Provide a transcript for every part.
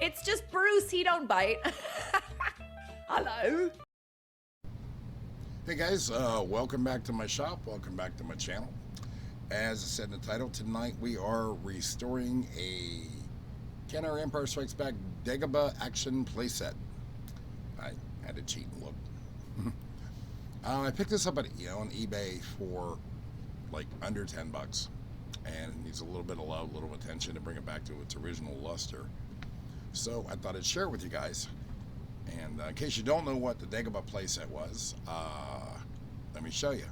It's just Bruce, he don't bite. Hello. Hey guys, welcome back to my shop, welcome back to my channel. As I said in the title, tonight we are restoring a Kenner Empire Strikes Back Dagobah action playset. I had to cheat and look. I picked this up on eBay for like under 10 bucks, and it needs a little bit of love, a little attention to bring it back to its original luster. So I thought I'd share it with you guys. And in case you don't know what the Dagobah playset was, let me show you.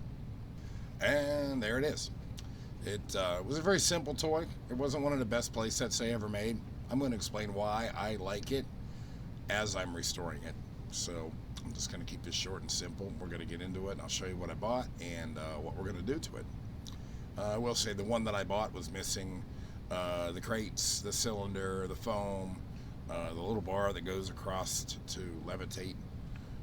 And there it is. It was a very simple toy. It wasn't one of the best playsets I ever made. I'm going to explain why I like it as I'm restoring it. So I'm just going to keep this short and simple. We're going to get into it, and I'll show you what I bought and what we're going to do to it. I will say the one that I bought was missing the crates, the cylinder, the foam, the little bar that goes across to levitate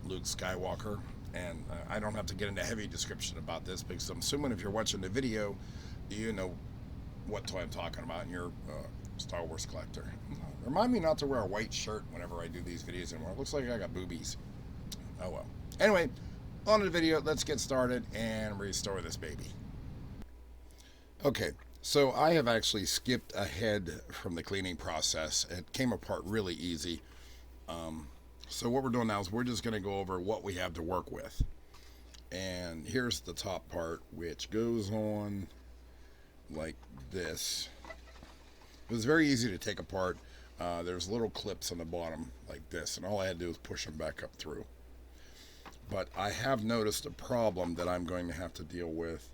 Luke Skywalker. And I don't have to get into heavy description about this because I'm assuming if you're watching the video, you know what toy I'm talking about, and you're a Star Wars collector. Remind me not to wear a white shirt whenever I do these videos anymore. It looks like I got boobies. Oh well. Anyway, on to the video. Let's get started and restore this baby. Okay. So I have actually skipped ahead from the cleaning process. It came apart really easy. So what we're doing now is we're just going to go over what we have to work with. And here's the top part, which goes on like this. It was very easy to take apart. There's little clips on the bottom like this, and all I had to do was push them back up through. But I have noticed a problem that I'm going to have to deal with.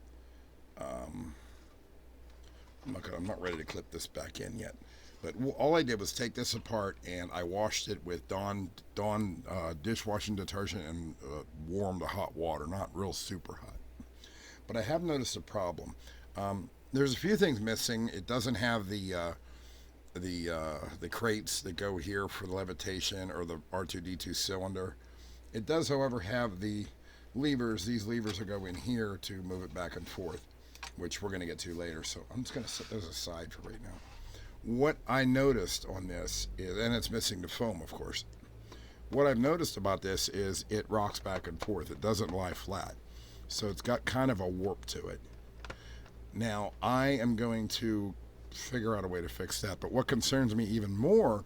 I'm not ready to clip this back in yet, but all I did was take this apart and I washed it with Dawn dishwashing detergent and warm to hot water, not real super hot. But I have noticed a problem. There's a few things missing. It doesn't have the crates that go here for the levitation or the R2-D2 cylinder. It does, however, have the levers. These levers will go in here to move it back and forth, which we're going to get to later. So I'm just going to set those aside for right now. What I noticed on this is, and it's missing the foam, of course. What I've noticed about this is it rocks back and forth. It doesn't lie flat. So it's got kind of a warp to it. Now, I am going to figure out a way to fix that. But what concerns me even more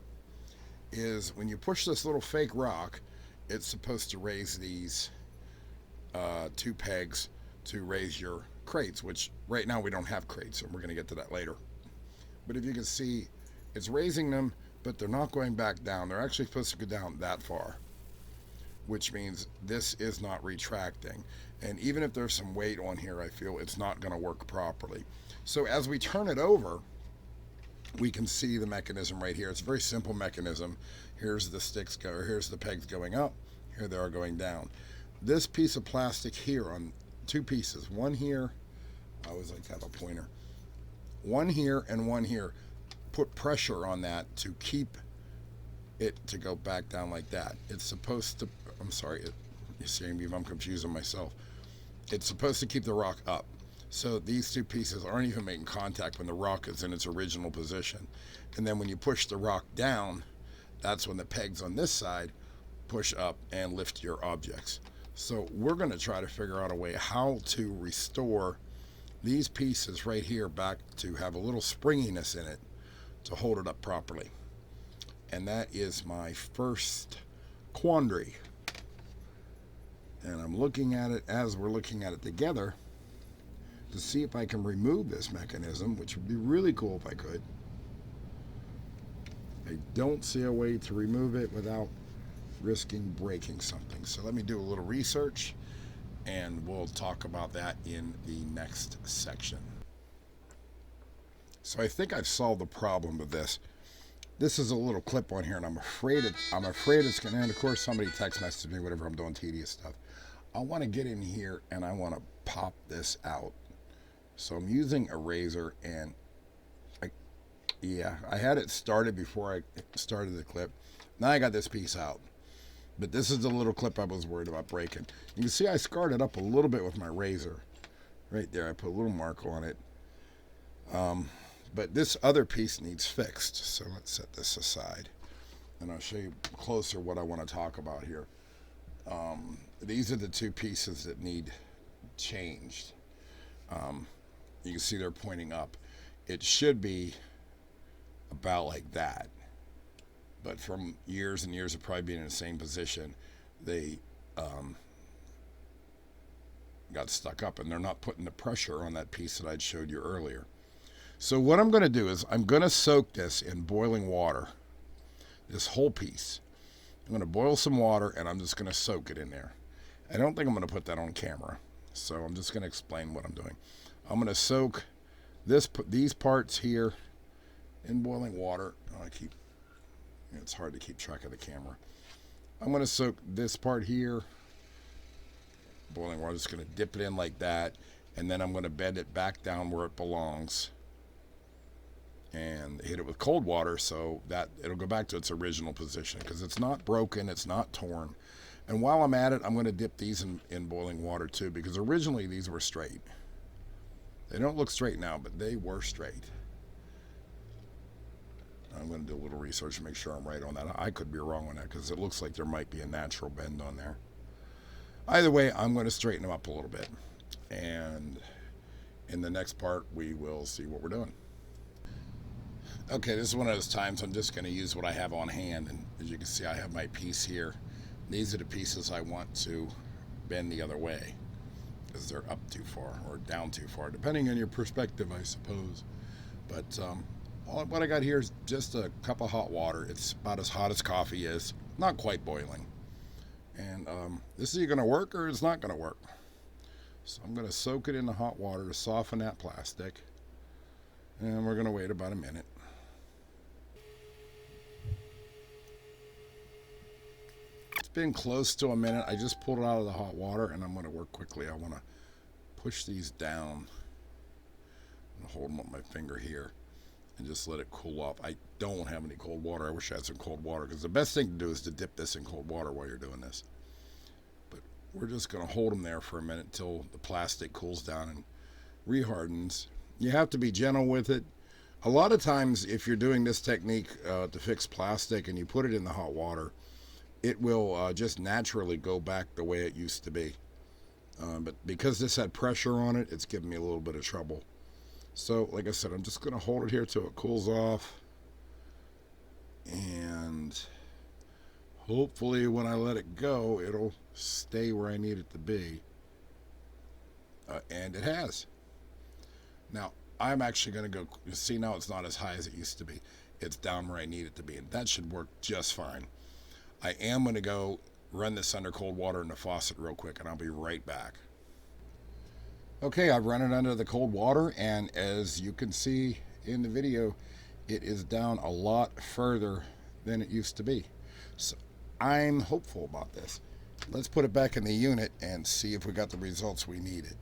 is when you push this little fake rock, it's supposed to raise these two pegs to raise your crates, which right now we don't have crates, and we're going to get to that later. But if you can see, it's raising them, but they're not going back down. They're actually supposed to go down that far, which means this is not retracting. And even if there's some weight on here, I feel it's not going to work properly. So as we turn it over, we can see the mechanism right here. It's a very simple mechanism. Here's the sticks go, or here's the pegs going up, here they are going down. This piece of plastic here on two pieces, one here, I always like to have a pointer, one here and one here, put pressure on that to keep it to go back down like that. It's supposed to, I'm sorry, you're seeing me if I'm confusing myself. It's supposed to keep the rock up. So these two pieces aren't even making contact when the rock is in its original position. And then when you push the rock down, that's when the pegs on this side push up and lift your objects. So we're going to try to figure out a way how to restore these pieces right here back to have a little springiness in it to hold it up properly. And that is my first quandary. And I'm looking at it as we're looking at it together to see if I can remove this mechanism, which would be really cool if I could. I don't see a way to remove it without risking breaking something. So let me do a little research and we'll talk about that in the next section. So I think I've solved the problem with this. This is a little clip on here, and I'm afraid it's gonna, and of course somebody text messages me whenever I'm doing tedious stuff. I want to get in here and I want to pop this out. So I'm using a razor, and I had it started before I started the clip. Now I got this piece out. But this is the little clip I was worried about breaking. You can see I scarred it up a little bit with my razor. Right there, I put a little mark on it. But this other piece needs fixed, so let's set this aside. and I'll show you closer what I want to talk about here. These are the two pieces that need changed. You can see they're pointing up. It should be about like that, but from years and years of probably being in the same position, they got stuck up, and they're not putting the pressure on that piece that I'd showed you earlier. So what I'm going to do is I'm going to soak this in boiling water, this whole piece. I'm going to boil some water, and I'm just going to soak it in there. I don't think I'm going to put that on camera, so I'm just going to explain what I'm doing. I'm going to soak these parts here in boiling water. Oh, it's hard to keep track of the camera. I'm going to soak this part here, boiling water. I'm just going to dip it in like that, and then I'm going to bend it back down where it belongs and hit it with cold water so that it'll go back to its original position, because it's not broken, it's not torn. And while I'm at it, I'm going to dip these in boiling water too, because originally these were straight. They don't look straight now, but they were straight. I'm going to do a little research to make sure I'm right on that. I could be wrong on that, because it looks like there might be a natural bend on there. Either way, I'm going to straighten them up a little bit. And in the next part, we will see what we're doing. Okay, this is one of those times I'm just going to use what I have on hand. And as you can see, I have my piece here. These are the pieces I want to bend the other way, because they're up too far or down too far, depending on your perspective, I suppose. But what I got here is just a cup of hot water. It's about as hot as coffee is, not quite boiling. And this is either going to work or it's not going to work. So I'm going to soak it in the hot water to soften that plastic. And we're going to wait about a minute. It's been close to a minute. I just pulled it out of the hot water, and I'm going to work quickly. I want to push these down and hold them with my finger here and just let it cool off. I don't have any cold water. I wish I had some cold water, because the best thing to do is to dip this in cold water while you're doing this. But we're just going to hold them there for a minute until the plastic cools down and rehardens. You have to be gentle with it. A lot of times, if you're doing this technique to fix plastic and you put it in the hot water, it will just naturally go back the way it used to be. But because this had pressure on it, it's giving me a little bit of trouble. So, like I said, I'm just going to hold it here till it cools off. And hopefully when I let it go, it'll stay where I need it to be. And it has. Now, I'm actually going to go, see, now it's not as high as it used to be. It's down where I need it to be, and that should work just fine. I am going to go run this under cold water in the faucet real quick, and I'll be right back. Okay, I've run it under the cold water, and as you can see in the video, it is down a lot further than it used to be. So I'm hopeful about this. Let's put it back in the unit and see if we got the results we needed.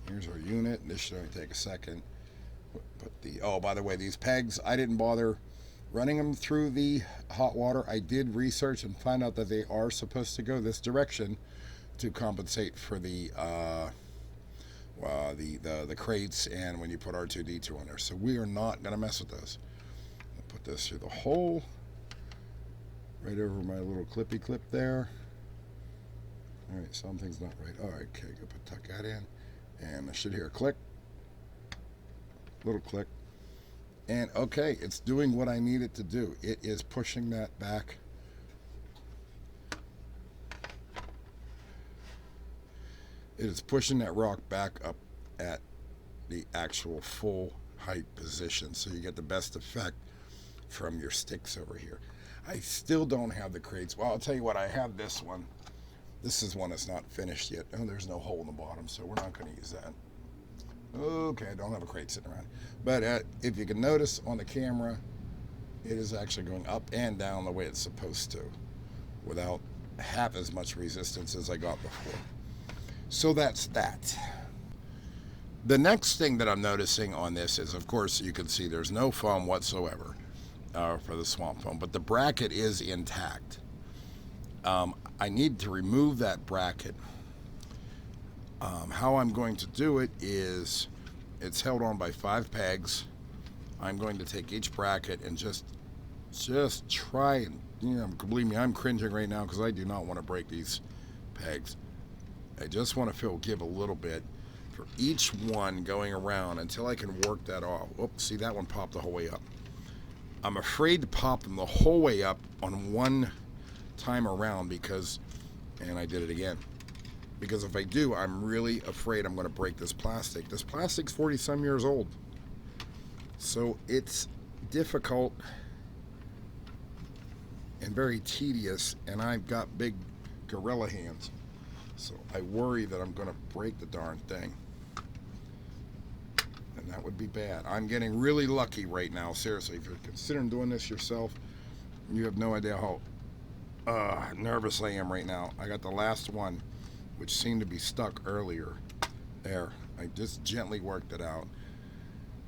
Here's our unit. This should only take a second. Oh, by the way, these pegs, I didn't bother running them through the hot water. I did research and find out that they are supposed to go this direction to compensate for the crates and when you put R2-D2 on there. So we are not going to mess with those. I'll put this through the hole, right over my little clippy clip there. All right, something's not right. All right, okay, go tuck that in. And I should hear a click, little click, and okay, it's doing what I need it to do. It is pushing that back. It is pushing that rock back up at the actual full height position, so you get the best effect from your sticks over here. I still don't have the crates. Well, I'll tell you what, I have this one. This is one that's not finished yet. Oh, there's no hole in the bottom, so we're not going to use that. Okay, I don't have a crate sitting around. But if you can notice on the camera, it is actually going up and down the way it's supposed to, without half as much resistance as I got before. So that's that. The next thing that I'm noticing on this is, of course, you can see there's no foam whatsoever for the swamp foam, but the bracket is intact. I need to remove that bracket. How I'm going to do it is, it's held on by 5 pegs. I'm going to take each bracket and just just try and, believe me, I'm cringing right now because I do not want to break these pegs. I just want to give a little bit for each one going around until I can work that off. Oops, see, that one popped the whole way up. I'm afraid to pop them the whole way up on one time around because, and I did it again, because if I do, I'm really afraid I'm going to break this plastic. This plastic's 40 some years old, so it's difficult and very tedious, and I've got big gorilla hands, so I worry that I'm going to break the darn thing, and that would be bad. I'm getting really lucky right now, seriously. If you're considering doing this yourself, you have no idea how nervous I am right now. I got the last one, which seemed to be stuck earlier. There, I just gently worked it out.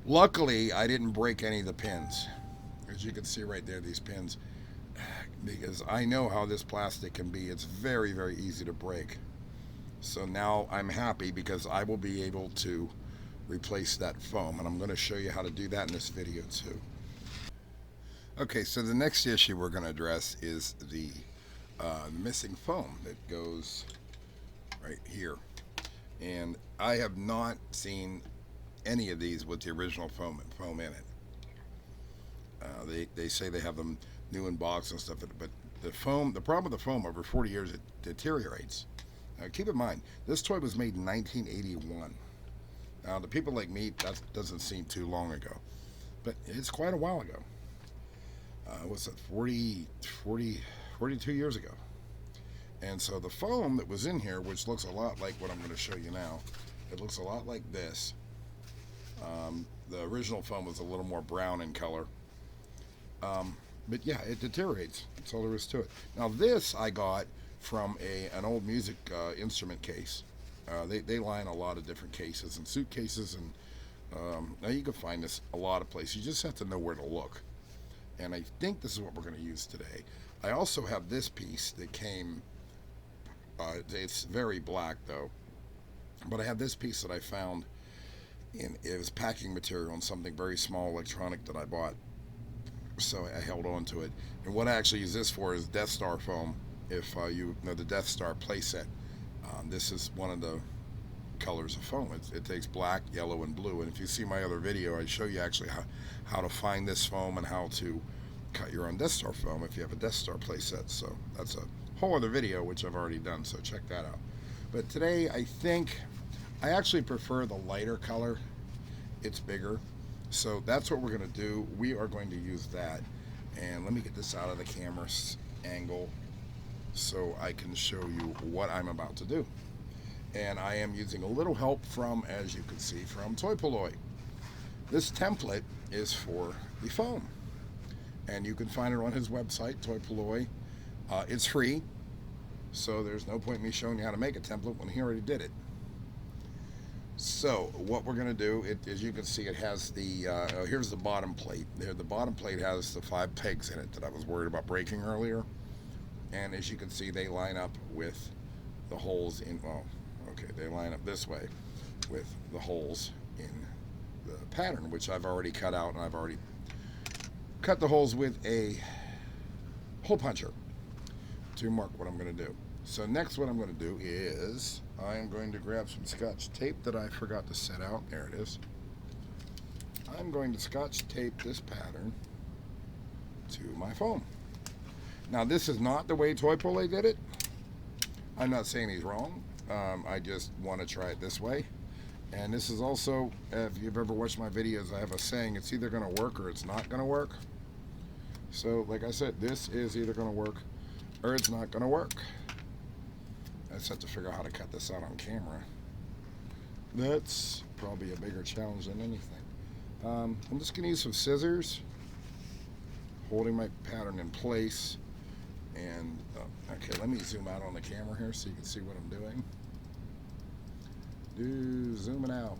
Luckily, I didn't break any of the pins. As you can see right there, these pins, because I know how this plastic can be. It's very, very easy to break. So now I'm happy because I will be able to replace that foam, and I'm going to show you how to do that in this video too. Okay, so the next issue we're going to address is the missing foam that goes right here. And I have not seen any of these with the original foam in it. They say they have them new in box and stuff, but the problem with the foam, over 40 years, it deteriorates. Now, keep in mind, this toy was made in 1981. Now, to people like me, that doesn't seem too long ago, but it's quite a while ago. What's that, 42 years ago. And so the foam that was in here, which looks a lot like what I'm going to show you now, it looks a lot like this. The original foam was a little more brown in color. But yeah, it deteriorates. That's all there is to it. Now this I got from an old music instrument case. They line a lot of different cases and suitcases, and now you can find this a lot of places. You just have to know where to look. And I think this is what we're going to use today. I also have this piece that came, it's very black though, but I have this piece that I found in, it was packing material and something very small electronic that I bought. So I held on to it. And what I actually use this for is Death Star foam. If you know the Death Star Playset, this is one of the colors of foam. It takes black, yellow, and blue. And if you see my other video, I show you actually how to find this foam and how to cut your own Death Star foam if you have a Death Star playset. So that's a whole other video which I've already done, so check that out. But today I think I actually prefer the lighter color. It's bigger, so that's what we're going to do. We are going to use that, and let me get this out of the camera angle so I can show you what I'm about to do. And I am using a little help from, as you can see, from Toy Polloi. This template is for the foam, and you can find it on his website, Toy Polloi. It's free, so there's no point in me showing you how to make a template when he already did it. So what we're going to do, as you can see, it has the, here's the bottom plate. There, the bottom plate has the 5 pegs in it that I was worried about breaking earlier. And as you can see, they line up with the holes in, well, okay, they line up this way with the holes in the pattern, which I've already cut out, and I've already cut the holes with a hole puncher to mark what I'm going to do. So next what I'm going to do is I am going to grab some Scotch tape that I forgot to set out. There it is. I'm going to Scotch tape this pattern to my foam. Now this is not the way Toy Polloi did it. I'm not saying he's wrong. I just want to try it this way. And this is also, if you've ever watched my videos, I have a saying, it's either going to work or it's not going to work. So like I said, this is either going to work or it's not going to work. I just have to figure out how to cut this out on camera. That's probably a bigger challenge than anything. I'm just going to use some scissors, holding my pattern in place. And, okay, let me zoom out on the camera here so you can see what I'm doing. Zooming out.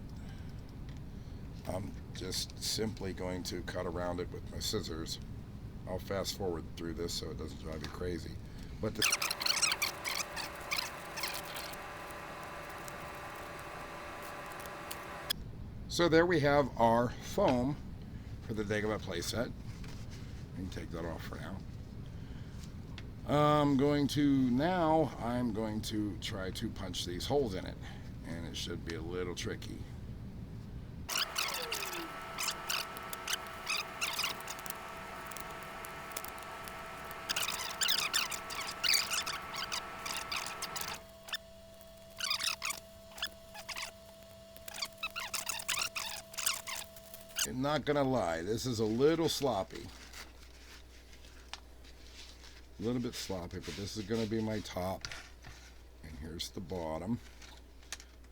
I'm just simply going to cut around it with my scissors. I'll fast forward through this so it doesn't drive you crazy. But so there we have our foam for the Dagobah playset. can take that off for now. I'm going to try to punch these holes in it, and it should be a little tricky. I'm not gonna lie, this is a little sloppy. A little bit sloppy, but this is gonna be my top. And here's the bottom,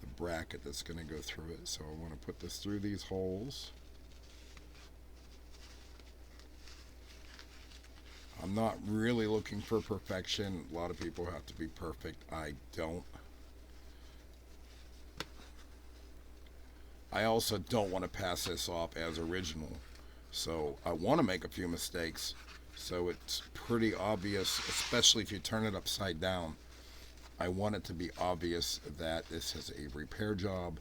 the bracket that's gonna go through it. So I wanna put this through these holes. I'm not really looking for perfection. A lot of people have to be perfect. I don't. I also don't want to pass this off as original. So I want to make a few mistakes so it's pretty obvious, especially if you turn it upside down. I want it to be obvious that this is a repair job,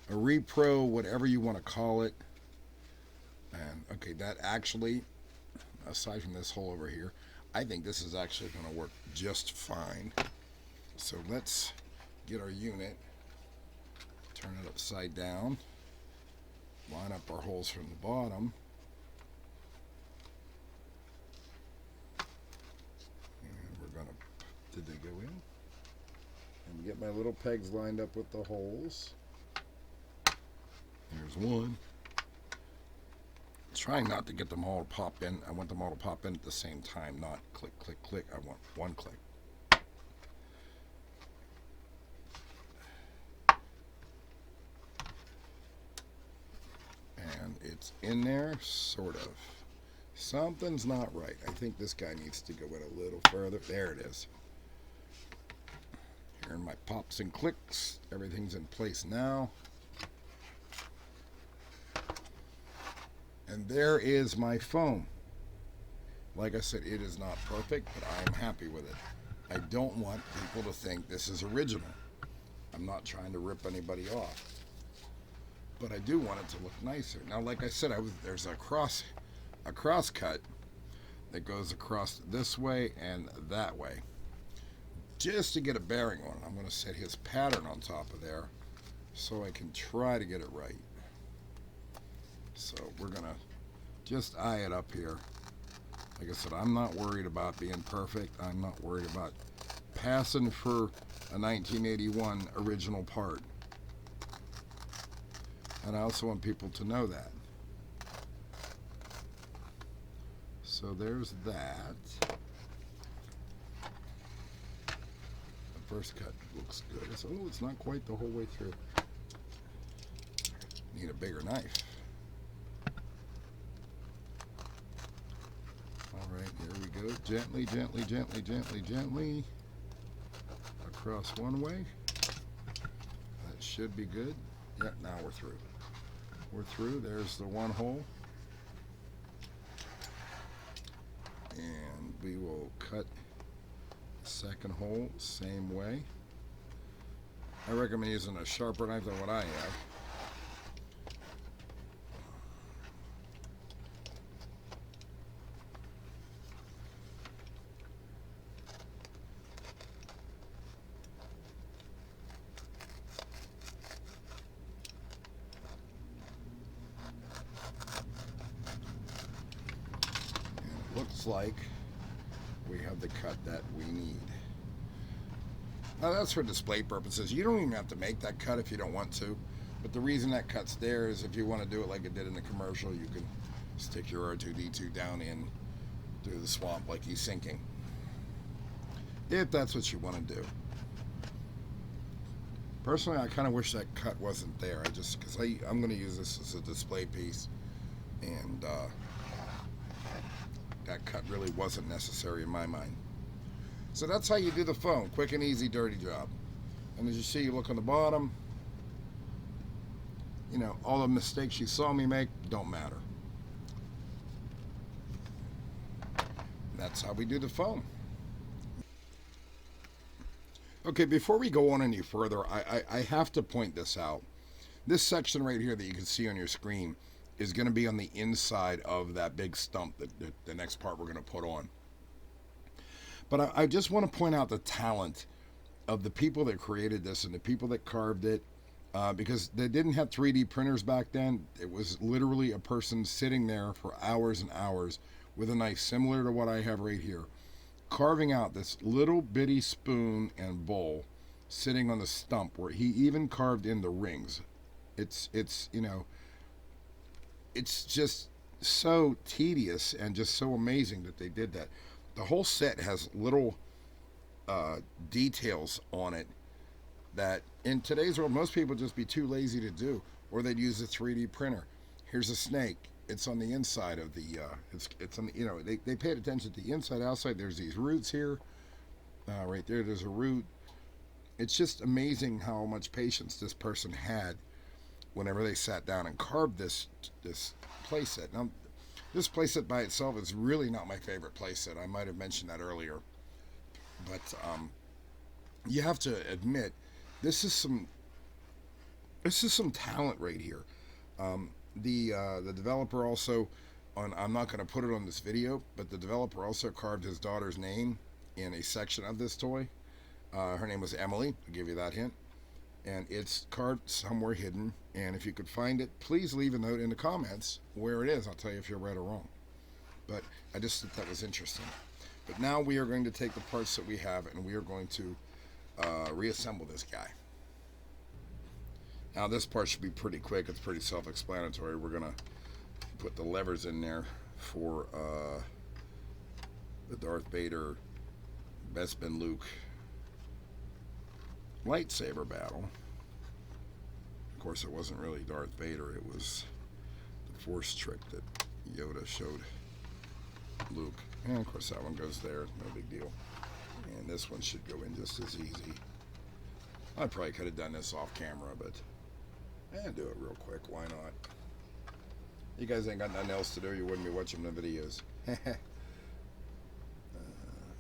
a repro, whatever you want to call it. And okay, that actually, aside from this hole over here, I think this is actually going to work just fine. So let's get our unit, turn it upside down, line up our holes from the bottom, and we're going to, did they go in? And get my little pegs lined up with the holes. There's one. Trying not to get them all to pop in. I want them all to pop in at the same time, not click, click, click. I want one click. And it's in there, sort of. Something's not right. I think this guy needs to go in a little further. There it is. Here are my pops and clicks. Everything's in place now. And there is my foam. Like I said, it is not perfect, but I am happy with it. I don't want people to think this is original. I'm not trying to rip anybody off. But I do want it to look nicer. Now, like I said, there's a cross cut that goes across this way and that way. Just to get a bearing on it, I'm going to set his pattern on top of there so I can try to get it right. So we're going to just eye it up here. Like I said, I'm not worried about being perfect. I'm not worried about passing for a 1981 original part. And I also want people to know that. So there's that. The first cut looks good. Oh, it's not quite the whole way through. Need a bigger knife. All right, here we go. Gently, gently, gently, gently, gently. Across one way. That should be good. Yep, now we're through. We're through. There's the one hole. And we will cut the second hole same way. I recommend using a sharper knife than what I have. Looks like we have the cut that we need. Now that's for display purposes. You don't even have to make that cut if you don't want to. But the reason that cut's there is if you want to do it like it did in the commercial, you can stick your R2-D2 down in through the swamp like he's sinking. If that's what you want to do. Personally, I kind of wish that cut wasn't there. Because I'm going to use this as a display piece. And that cut really wasn't necessary in my mind. So that's how you do the foam. Quick and easy, dirty job. And as you see, you look on the bottom. You know, all the mistakes you saw me make don't matter. That's how we do the foam. Okay, before we go on any further, I have to point this out. This section right here that you can see on your screen is going to be on the inside of that big stump that the next part we're going to put on. But I just want to point out the talent of the people that created this and the people that carved it, because they didn't have 3D printers back then. It was literally a person sitting there for hours and hours with a knife similar to what I have right here, carving out this little bitty spoon and bowl sitting on the stump, where he even carved in the rings. It's you know, it's just so tedious and just so amazing that they did that. The whole set has little details on it that in today's world most people just be too lazy to do, or they'd use a 3D printer. Here's a snake. It's on the inside of the it's on the, you know, they paid attention to the inside, outside. There's these roots here, right there. There's a root. It's just amazing how much patience this person had whenever they sat down and carved this playset. Now, this playset by itself is really not my favorite playset. I might have mentioned that earlier, but you have to admit this is some talent right here. The developer also, I'm not going to put it on this video, but the developer also carved his daughter's name in a section of this toy. Her name was Emily. I'll give you that hint. And it's carved somewhere hidden. And if you could find it, please leave a note in the comments where it is. I'll tell you if you're right or wrong. But I just thought that was interesting. But now we are going to take the parts that we have and we are going to reassemble this guy. Now this part should be pretty quick. It's pretty self-explanatory. We're going to put the levers in there for the Darth Vader, Bespin Luke lightsaber battle. Of course, it wasn't really Darth Vader. It was the Force trick that Yoda showed Luke. And of course, that one goes there. No big deal. And this one should go in just as easy. I probably could have done this off camera, but do it real quick. Why not? You guys ain't got nothing else to do. You wouldn't be watching the videos.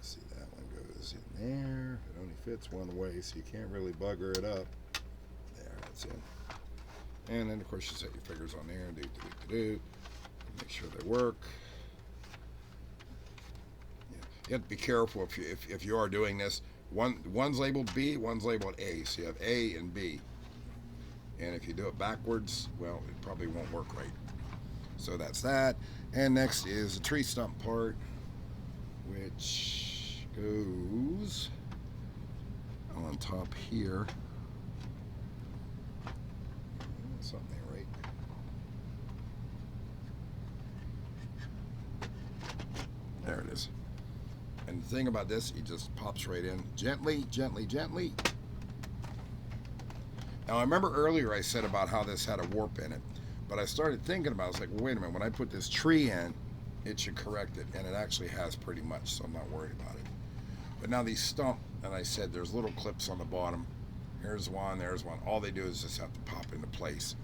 See, that one goes in there. It only fits one way, so you can't really bugger it up. There, that's in. And then, of course, you set your fingers on there and do. Make sure they work. Yeah. You have to be careful if you are doing this. One's labeled B, one's labeled A. So you have A and B. And if you do it backwards, well, it probably won't work right. So that's that. And next is the tree stump part, which goes on top here. Something right. There it is. And the thing about this, it just pops right in. Gently, gently, gently. Now, I remember earlier I said about how this had a warp in it. But I started thinking about it. I was like, well, wait a minute. When I put this tree in, it should correct it. And it actually has pretty much, so I'm not worried about it. But now these stump, and I said there's little clips on the bottom. Here's one, there's one. All they do is just have to pop into place.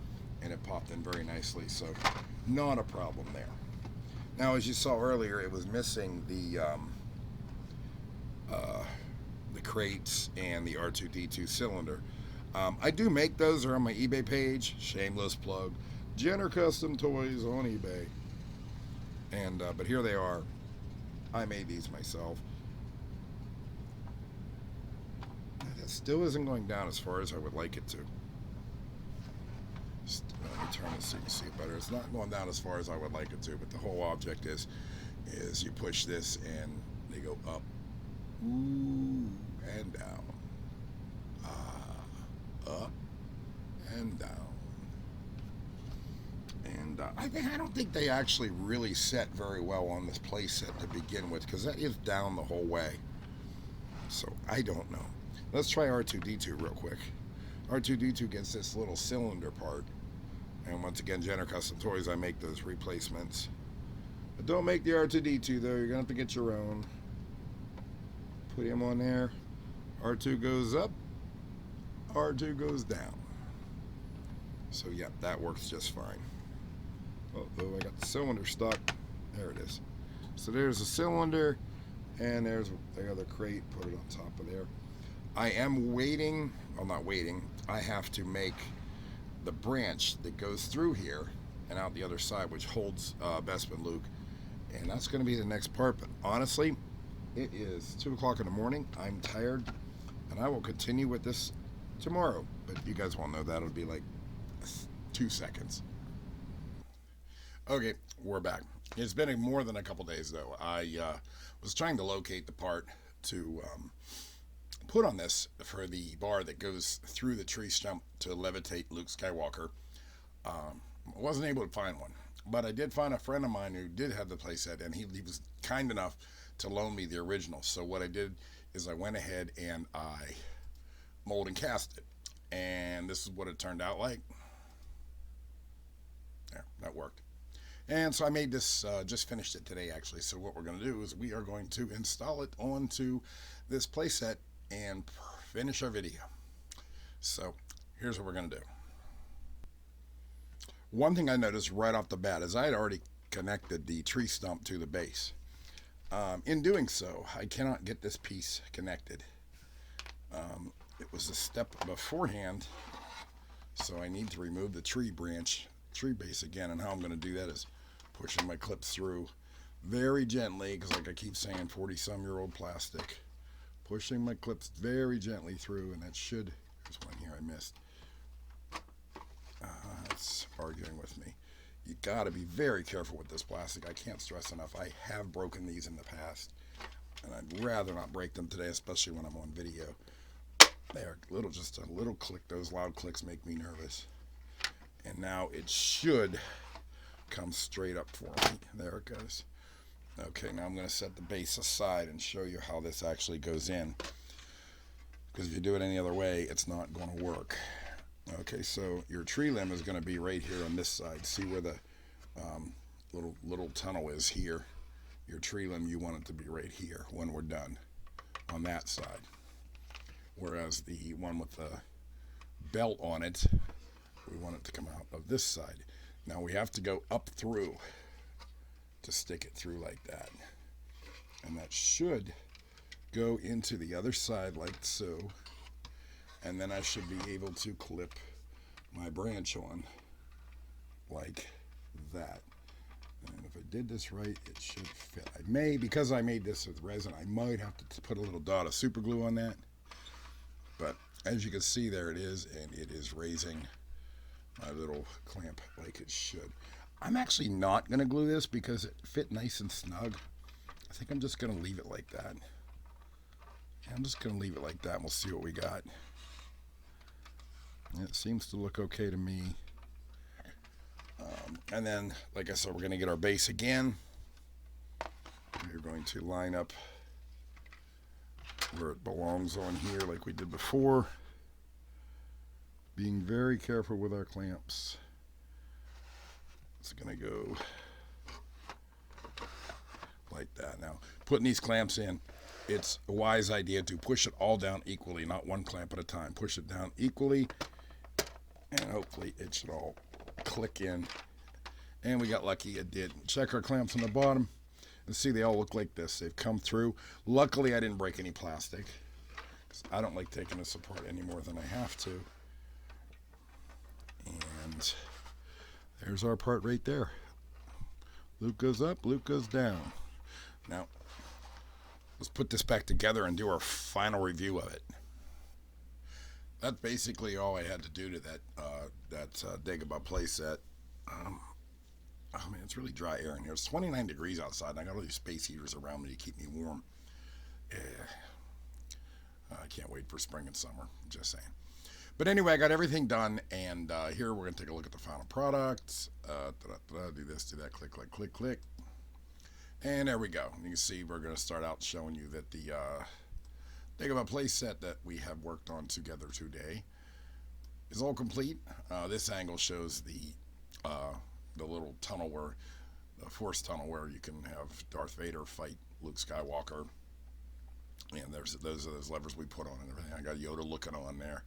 And it popped in very nicely, so not a problem there. Now, as you saw earlier, it was missing the crates and the R2-D2 cylinder. I do make those. They're on my eBay page. Shameless plug. Jenner Custom Toys on eBay. And but here they are. I made these myself. That still isn't going down as far as I would like it to. Let me turn this so you can see it better. It's not going down as far as I would like it to, but the whole object is you push this and they go up, ooh, and down. Up and down. And I don't think they actually really set very well on this playset to begin with, because that is down the whole way. So I don't know. Let's try R2-D2 real quick. R2-D2 gets this little cylinder part. And once again, Jenner Custom Toys, I make those replacements. But don't make the R2-D2 though. You're going to have to get your own. Put him on there. R2 goes up. R2 goes down. So yeah, that works just fine. Oh, I got the cylinder stuck. There it is. So there's a cylinder, and there's the other crate. Put it on top of there. I am waiting. Well, not waiting. I have to make the branch that goes through here, and out the other side, which holds Bespin Luke. And that's going to be the next part. But honestly, it is 2 o'clock in the morning. I'm tired, and I will continue with this tomorrow. But you guys won't know that. It'll be like 2 seconds. Okay, we're back. It's been more than a couple days, though. I was trying to locate the part to put on this for the bar that goes through the tree stump to levitate Luke Skywalker. I wasn't able to find one, but I did find a friend of mine who did have the playset, and he was kind enough to loan me the original. So what I did is I went ahead and I mold and cast it, and this is what it turned out like. There, that worked. And so I made this, just finished it today actually. So what we're going to do is we are going to install it onto this playset and finish our video. So here's what we're going to do. One thing I noticed right off the bat is I had already connected the tree stump to the base. In doing so, I cannot get this piece connected. It was a step beforehand, so I need to remove the tree base again. And how I'm going to do that is pushing my clips through very gently, because like I keep saying, 40-some-year-old plastic. Pushing my clips very gently through, and that should, there's one here I missed. It's arguing with me. You got to be very careful with this plastic. I can't stress enough. I have broken these in the past, and I'd rather not break them today, especially when I'm on video. There, just a little click. Those loud clicks make me nervous. And now it should come straight up for me. There it goes. Okay, now I'm going to set the base aside and show you how this actually goes in. Because if you do it any other way, it's not going to work. Okay, so your tree limb is going to be right here on this side. See where the little tunnel is here? Your tree limb, you want it to be right here when we're done on that side. Whereas the one with the belt on it, we want it to come out of this side. Now we have to go up through to stick it through like that. And that should go into the other side like so. And then I should be able to clip my branch on like that. And if I did this right, it should fit. I may, because I made this with resin, I might have to put a little dot of super glue on that. But as you can see, there it is, and it is raising my little clamp like it should. I'm actually not going to glue this because it fit nice and snug. I think I'm just going to leave it like that. Yeah, I'm just going to leave it like that, and we'll see what we got. It seems to look okay to me. And then, like I said, we're going to get our base again. We're going to line up where it belongs on here like we did before. Being very careful with our clamps. It's going to go like that. Now, putting these clamps in, it's a wise idea to push it all down equally, not one clamp at a time. Push it down equally, and hopefully it should all click in. And we got lucky, it did. Check our clamps on the bottom and see they all look like this. They've come through. Luckily I didn't break any plastic, because I don't like taking this apart any more than I have to. And there's our part right there. Loop goes up, loop goes down. Now let's put this back together and do our final review of it. That's basically all I had to do to that Dagobah playset. Oh man, it's really dry air in here. It's 29 degrees outside, and I got all these space heaters around me to keep me warm. I can't wait for spring and summer, just saying. But anyway, I got everything done, and here we're going to take a look at the final product. Do this, do that, click, click, click, click. And there we go. You can see we're going to start out showing you that the Dagobah playset that we have worked on together today is all complete. This angle shows the little tunnel where, the force tunnel where you can have Darth Vader fight Luke Skywalker. And there's those levers we put on and everything. I got Yoda looking on there.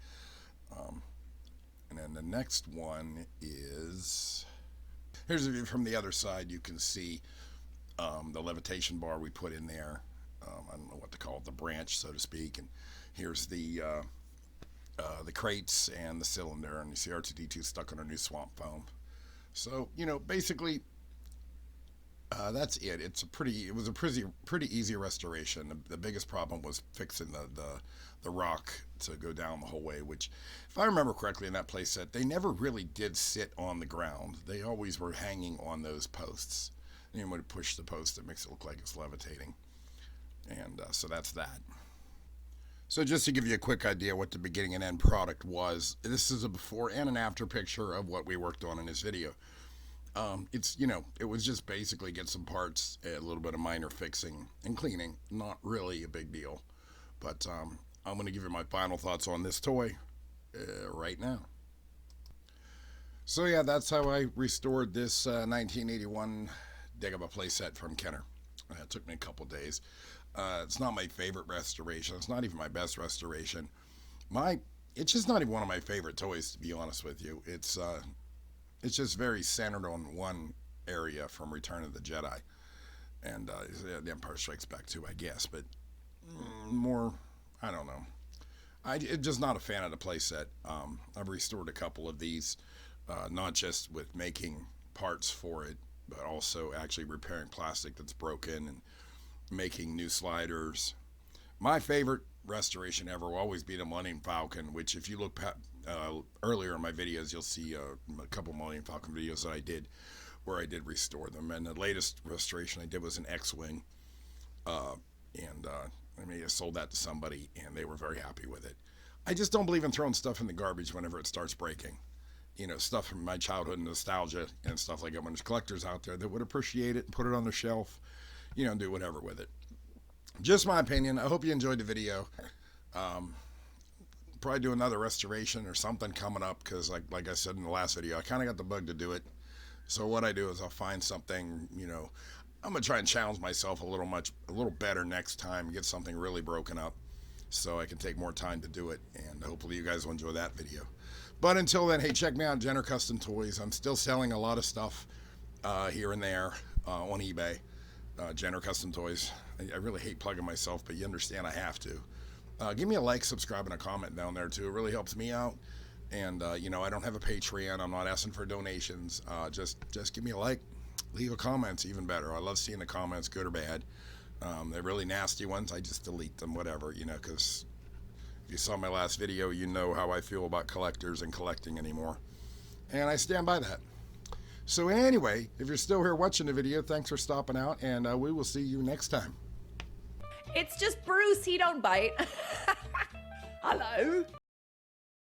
And then the next one is, here's a view from the other side. You can see the levitation bar we put in there. I don't know what to call it, the branch, so to speak. And here's the crates and the cylinder, and you see R2-D2 stuck on our new swamp foam. So, you know, basically, that's it. It was a pretty easy restoration. The biggest problem was fixing the rock to go down the whole way, which, if I remember correctly in that playset, they never really did sit on the ground. They always were hanging on those posts. And you would push the post, it makes it look like it's levitating. And so that's that. So just to give you a quick idea what the beginning and end product was, this is a before and an after picture of what we worked on in this video. It's, you know, it was just basically get some parts, a little bit of minor fixing and cleaning. Not really a big deal. But I'm going to give you my final thoughts on this toy right now. So yeah, that's how I restored this 1981 Dagobah playset from Kenner. It took me a couple days. It's not my favorite restoration. It's not even my best restoration. It's just not even one of my favorite toys, to be honest with you. It's just very centered on one area from Return of the Jedi, and the Empire Strikes Back too, I guess. But more, I don't know. I'm just not a fan of the playset. I've restored a couple of these, not just with making parts for it, but also actually repairing plastic that's broken and making new sliders. My favorite restoration ever will always be the Millennium Falcon, which if you look earlier in my videos, you'll see a couple Millennium Falcon videos that I did where I did restore them. And the latest restoration I did was an X-Wing. I sold that to somebody, and they were very happy with it. I just don't believe in throwing stuff in the garbage whenever it starts breaking. You know, stuff from my childhood nostalgia and stuff like that. When there's collectors out there that would appreciate it and put it on their shelf, you know, do whatever with it. Just my opinion. I hope you enjoyed the video. Probably do another restoration or something coming up because, like I said in the last video, I kind of got the bug to do it. So what I do is I'll find something, you know, I'm gonna try and challenge myself a little better next time, get something really broken up, so I can take more time to do it, and hopefully you guys will enjoy that video. But until then, hey, check me out, Jenner Custom Toys. I'm still selling a lot of stuff here and there on eBay. Jenner Custom Toys. I really hate plugging myself, but you understand I have to. Give me a like, subscribe, and a comment down there too. It really helps me out. And you know, I don't have a Patreon. I'm not asking for donations. Just give me a like, leave a comment. Even better. I love seeing the comments, good or bad. They're really nasty ones. I just delete them, whatever, you know, because if you saw my last video, you know how I feel about collectors and collecting anymore. And I stand by that. So anyway, if you're still here watching the video, thanks for stopping out, and we will see you next time. It's just Bruce, he don't bite. Hello.